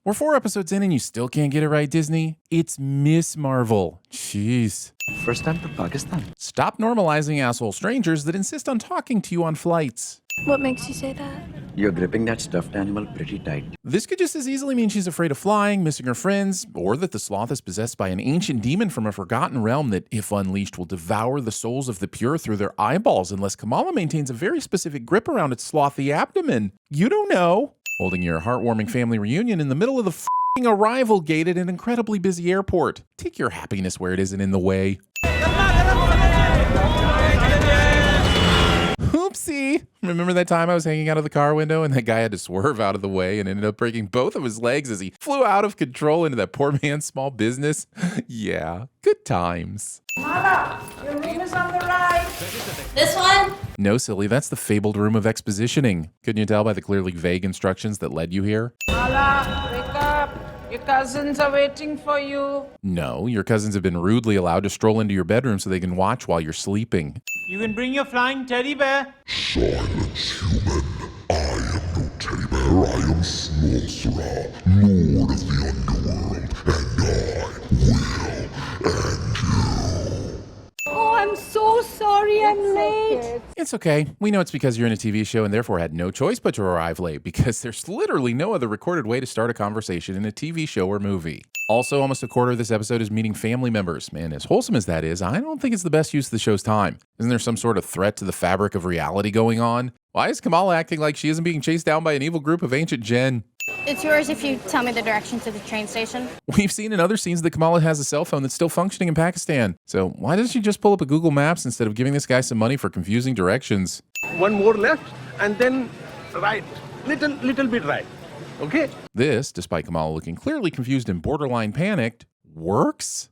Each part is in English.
We're 4 episodes in and you still can't get it right, Disney? It's Miss Marvel. Jeez. First time to Pakistan. Stop normalizing asshole strangers that insist on talking to you on flights. What makes you say that? You're gripping that stuffed animal pretty tight. This could just as easily mean she's afraid of flying, missing her friends, or that the sloth is possessed by an ancient demon from a forgotten realm that, if unleashed, will devour the souls of the pure through their eyeballs unless Kamala maintains a very specific grip around its slothy abdomen. You don't know. Holding your heartwarming family reunion in the middle of the f***ing arrival gate at an incredibly busy airport. Take your happiness where it isn't in the way. Oopsie. Remember that time I was hanging out of the car window and that guy had to swerve out of the way and ended up breaking both of his legs as he flew out of control into that poor man's small business? Yeah, good times. Mama, your room is on the right. This one? No, silly, that's the fabled room of expositioning. Couldn't you tell by the clearly vague instructions that led you here? Mala, wake up. Your cousins are waiting for you. No, your cousins have been rudely allowed to stroll into your bedroom so they can watch while you're sleeping. You can bring your flying teddy bear. Silence, human. I am no teddy bear. I am Sorcerer, Lord of the Underworld, and I will end you. Oh, I'm so sorry I'm late. It's okay. We know it's because you're in a TV show and therefore had no choice but to arrive late because there's literally no other recorded way to start a conversation in a TV show or movie. Also, almost a quarter of this episode is meeting family members. And as wholesome as that is, I don't think it's the best use of the show's time. Isn't there some sort of threat to the fabric of reality going on? Why is Kamala acting like she isn't being chased down by an evil group of ancient Jinn? It's yours if you tell me the direction to the train station. We've seen in other scenes that Kamala has a cell phone that's still functioning in Pakistan. So why doesn't she just pull up a Google Maps instead of giving this guy some money for confusing directions? One more left and then right. Little bit right. Okay? This, despite Kamala looking clearly confused and borderline panicked, works?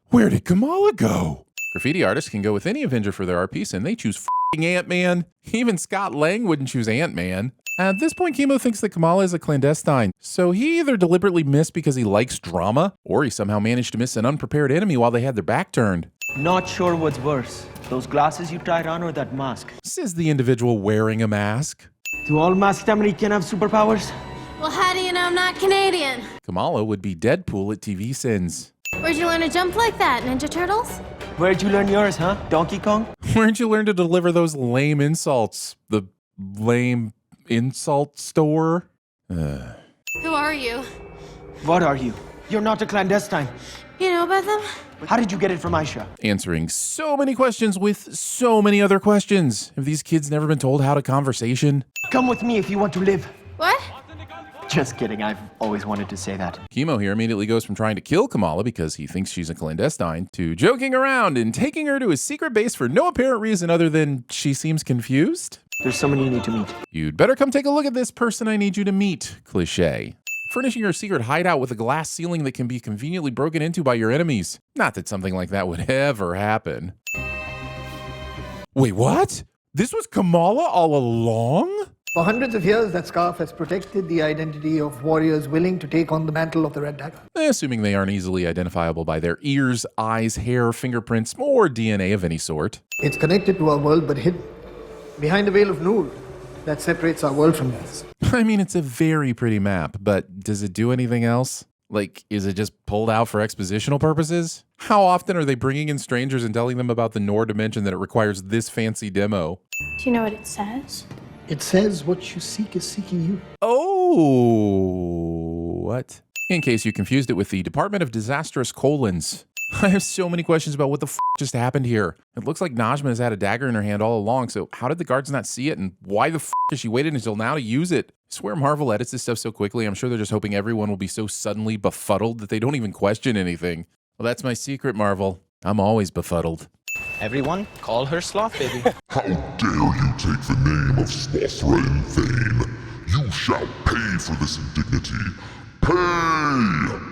Where did Kamala go? Graffiti artists can go with any Avenger for their art piece, and they choose f***ing Ant-Man. Even Scott Lang wouldn't choose Ant-Man. At this point, Chemo thinks that Kamala is a clandestine, so he either deliberately missed because he likes drama, or he somehow managed to miss an unprepared enemy while they had their back turned. Not sure what's worse, those glasses you tried on or that mask. Says the individual wearing a mask. Do all masked Americans have superpowers? Well, how do you know I'm not Canadian? Kamala would be Deadpool at TVSins. Where'd you learn to jump like that, Ninja Turtles? Where'd you learn yours, huh? Donkey Kong? Where'd you learn to deliver those lame insults? The lame insult store? Who are you? What are you? You're not a clandestine. You know about them? How did you get it from Aisha? Answering so many questions with so many other questions. Have these kids never been told how to conversation? Come with me if you want to live. What? Just kidding, I've always wanted to say that. Chemo here immediately goes from trying to kill Kamala because he thinks she's a clandestine to joking around and taking her to his secret base for no apparent reason other than she seems confused. There's someone you need to meet. You'd better come take a look at this person I need you to meet, cliché. Furnishing your secret hideout with a glass ceiling that can be conveniently broken into by your enemies. Not that something like that would ever happen. Wait, what? This was Kamala all along? For hundreds of years, that scarf has protected the identity of warriors willing to take on the mantle of the Red Dagger. Assuming they aren't easily identifiable by their ears, eyes, hair, fingerprints, or DNA of any sort. It's connected to our world, but hidden behind a veil of Noor that separates our world from theirs. I mean, it's a very pretty map, but does it do anything else? Like, is it just pulled out for expositional purposes? How often are they bringing in strangers and telling them about the Noor dimension that it requires this fancy demo? Do you know what it says? It says what you seek is seeking you. Oh, what? In case you confused it with the Department of Disastrous Colons. I have so many questions about what the f just happened here. It looks like Najma has had a dagger in her hand all along, so how did the guards not see it, and why the f has she waited until now to use it? I swear Marvel edits this stuff so quickly, I'm sure they're just hoping everyone will be so suddenly befuddled that they don't even question anything. Well, that's my secret, Marvel. I'm always befuddled. Everyone, call her Sloth Baby. How dare you take the name of sorcerer in vain? You shall pay for this indignity. Pay!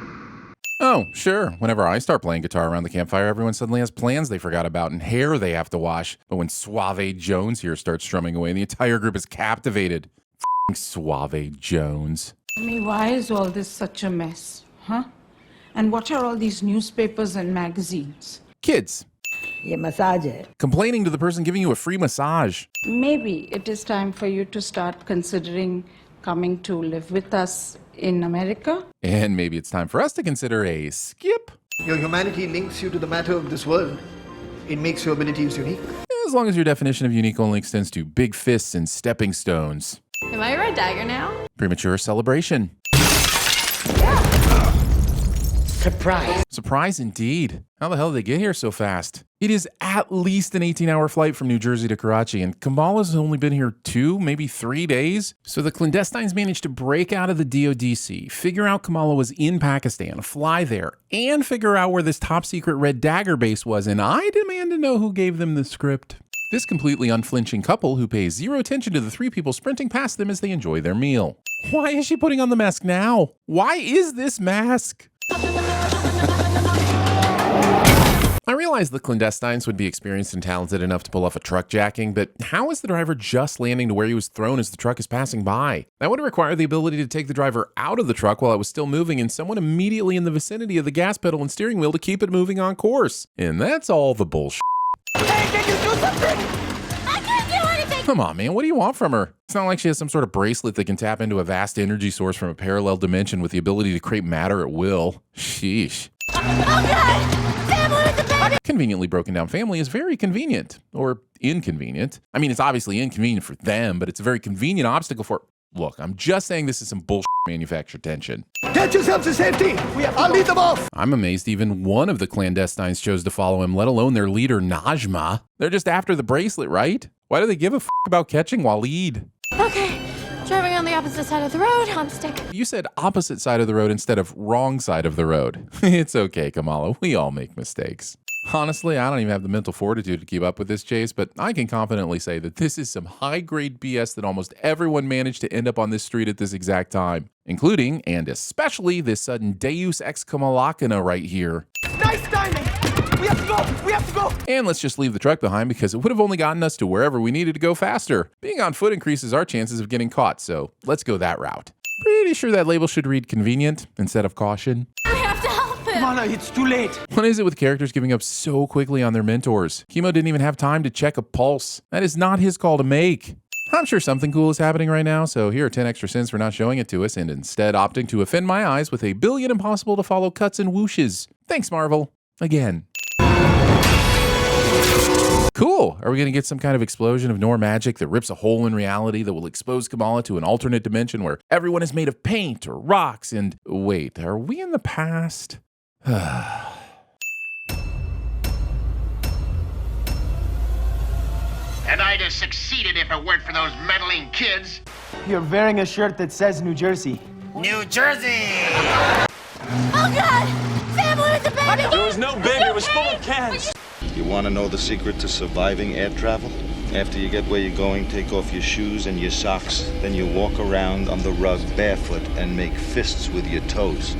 Oh, sure. Whenever I start playing guitar around the campfire, everyone suddenly has plans they forgot about and hair they have to wash. But when Suave Jones here starts strumming away, the entire group is captivated. F***ing Suave Jones. I mean, why is all this such a mess, huh? And what are all these newspapers and magazines? Kids. ये massage है. Complaining to the person giving you a free massage. Maybe it is time for you to start considering coming to live with us in America. And maybe it's time for us to consider a skip. Your humanity links you to the matter of this world. It makes your abilities unique. As long as your definition of unique only extends to big fists and stepping stones. Am I a red dagger now? Premature celebration. Surprise. Surprise indeed. How the hell did they get here so fast? It is at least an 18-hour flight from New Jersey to Karachi, and Kamala's only been here 2, maybe 3 days. So the clandestines managed to break out of the DODC, figure out Kamala was in Pakistan, fly there, and figure out where this top-secret Red Dagger base was, and I demand to know who gave them the script. This completely unflinching couple who pays zero attention to the 3 people sprinting past them as they enjoy their meal. Why is she putting on the mask now? Why is this mask? I realized the clandestines would be experienced and talented enough to pull off a truck jacking, but how is the driver just landing to where he was thrown as the truck is passing by? That would require the ability to take the driver out of the truck while it was still moving and someone immediately in the vicinity of the gas pedal and steering wheel to keep it moving on course. And that's all the bullshit. Hey, can you do something? I can't do anything! Come on, man, what do you want from her? It's not like she has some sort of bracelet that can tap into a vast energy source from a parallel dimension with the ability to create matter at will. Sheesh. Oh god! Family with the baby! Conveniently broken down family is very convenient. Or inconvenient. I mean, it's obviously inconvenient for them, but it's a very convenient obstacle for... Look, I'm just saying this is some bullshit manufactured tension. Get yourself to safety! I'll lead them off! I'm amazed even one of the clandestines chose to follow him, let alone their leader, Najma. They're just after the bracelet, right? Why do they give a about catching Waleed? Okay, driving on the opposite side of the road, on stick. You said opposite side of the road instead of wrong side of the road. It's okay, Kamala. We all make mistakes. Honestly, I don't even have the mental fortitude to keep up with this chase, but I can confidently say that this is some high-grade BS that almost everyone managed to end up on this street at this exact time, including, and especially, this sudden Deus Ex Kamalakana right here. Nice timing! We have to go! We have to go! And let's just leave the truck behind because it would have only gotten us to wherever we needed to go faster. Being on foot increases our chances of getting caught, so let's go that route. Pretty sure that label should read convenient instead of caution. I have to help him! Kamala, it's too late. What is it with characters giving up so quickly on their mentors? Chemo didn't even have time to check a pulse. That is not his call to make. I'm sure something cool is happening right now, so here are 10 extra sins for not showing it to us and instead opting to offend my eyes with a billion impossible to follow cuts and whooshes. Thanks, Marvel. Again. Cool. Are we going to get some kind of explosion of Nor magic that rips a hole in reality that will expose Kamala to an alternate dimension where everyone is made of paint or rocks and... Wait, are we in the past? And I'd have succeeded if it weren't for those meddling kids. You're wearing a shirt that says New Jersey. New Jersey! Oh god! Family with the baby! There was no baby, it was full of cans. You want to know the secret to surviving air travel? After you get where you're going, take off your shoes and your socks. Then you walk around on the rug barefoot and make fists with your toes.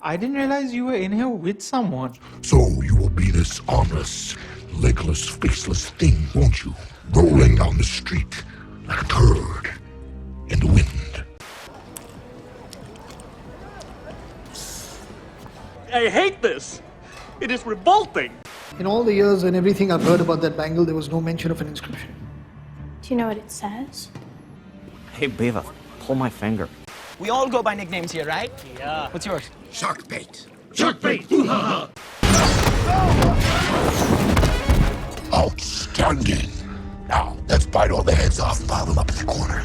I didn't realize you were in here with someone. So you will be this armless, legless, faceless thing, won't you? Rolling down the street like a turd in the wind. I hate this. It is revolting. In all the years and everything I've heard about that bangle, there was no mention of an inscription. Do you know what it says? Hey, Beva, pull my finger. We all go by nicknames here, right? Yeah. What's yours? Shark bait. Shark bait! Outstanding. Now, let's bite all the heads off and pile them up in the corner.